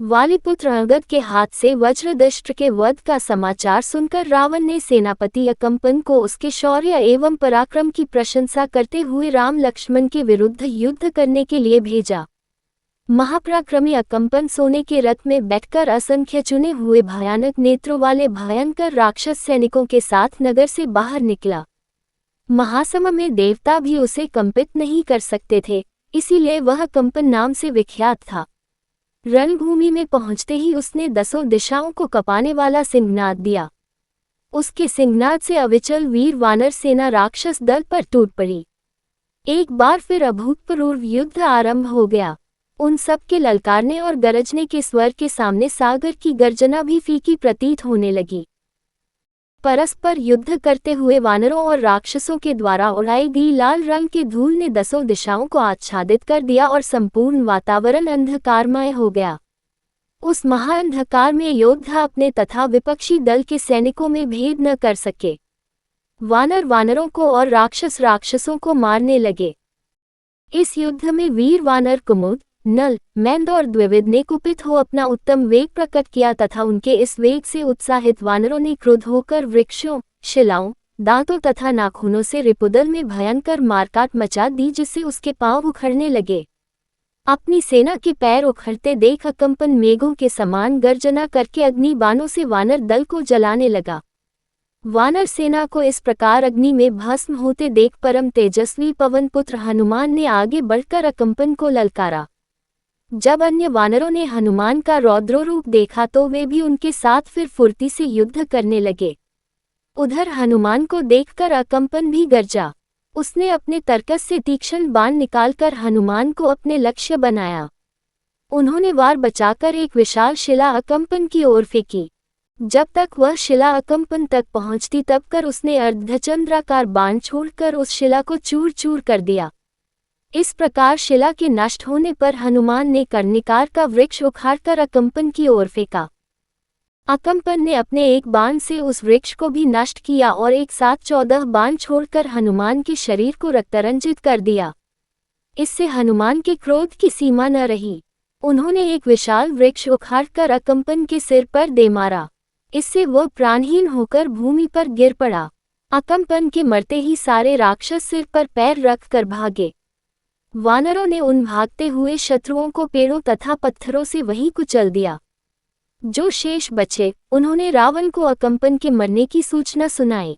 वालिपुत्र अंगद के हाथ से वज्रदष्ट के वध का समाचार सुनकर रावण ने सेनापति अकम्पन को उसके शौर्य एवं पराक्रम की प्रशंसा करते हुए राम लक्ष्मण के विरुद्ध युद्ध करने के लिए भेजा। महापराक्रमी अकम्पन सोने के रथ में बैठकर असंख्य चुने हुए भयानक नेत्रों वाले भयंकर राक्षस सैनिकों के साथ नगर से बाहर निकला। महासम में देवता भी उसे कंपित नहीं कर सकते थे, इसीलिए वह कंपन नाम से विख्यात था। रणभूमि में पहुंचते ही उसने 10 दिशाओं को कपाने वाला सिंहनाद दिया। उसके सिंहनाद से अविचल वीर वानर सेना राक्षस दल पर टूट पड़ी। एक बार फिर अभूतपूर्व युद्ध आरंभ हो गया। उन सब के ललकारने और गरजने के स्वर के सामने सागर की गर्जना भी फीकी प्रतीत होने लगी। परस्पर युद्ध करते हुए वानरों और राक्षसों के द्वारा उड़ाई गई लाल रंग के धूल ने 10 दिशाओं को आच्छादित कर दिया और संपूर्ण वातावरण अंधकारमय हो गया। उस महाअंधकार में योद्धा अपने तथा विपक्षी दल के सैनिकों में भेद न कर सके। वानर वानरों को और राक्षस राक्षसों को मारने लगे। इस युद्ध में वीर वानर कुमुद, नल, मैंद और द्विविद ने कुपित हो अपना उत्तम वेग प्रकट किया तथा उनके इस वेग से उत्साहित वानरों ने क्रुद्ध होकर वृक्षों, शिलाओं, दांतों तथा नाखूनों से रिपुदल में भयंकर मारकाट मचा दी, जिससे उसके पांव उखड़ने लगे। अपनी सेना के पैर उखड़ते देख अकम्पन मेघों के समान गर्जना करके अग्नि बाणों से वानर दल को जलाने लगा। वानर सेना को इस प्रकार अग्नि में भस्म होते देख परम तेजस्वी पवन पुत्र हनुमान ने आगे बढ़कर अकम्पन को ललकारा। जब अन्य वानरों ने हनुमान का रौद्र रूप देखा तो वे भी उनके साथ फिर फुर्ती से युद्ध करने लगे। उधर हनुमान को देखकर अकम्पन भी गरजा। उसने अपने तरकस से तीक्ष्ण बाण निकालकर हनुमान को अपने लक्ष्य बनाया। उन्होंने वार बचाकर एक विशाल शिला अकम्पन की ओर फेंकी। जब तक वह शिला अकम्पन तक पहुंचती तब कर उसने अर्धचंद्राकार बाण छोड़कर उस शिला को चूर चूर कर दिया। इस प्रकार शिला के नष्ट होने पर हनुमान ने कर्णिकार का वृक्ष उखाड़कर अकम्पन की ओर फेंका। अकम्पन ने अपने एक बाण से उस वृक्ष को भी नष्ट किया और एक साथ 14 बाण छोड़कर हनुमान के शरीर को रक्तरंजित कर दिया। इससे हनुमान के क्रोध की सीमा न रही। उन्होंने एक विशाल वृक्ष उखाड़कर अकम्पन के सिर पर दे मारा। इससे वह प्राणहीन होकर भूमि पर गिर पड़ा। अकम्पन के मरते ही सारे राक्षस सिर पर पैर रख कर भागे। वानरों ने उन भागते हुए शत्रुओं को पेड़ों तथा पत्थरों से वहीं कुचल दिया। जो शेष बचे, उन्होंने रावण को अकम्पन के मरने की सूचना सुनाई।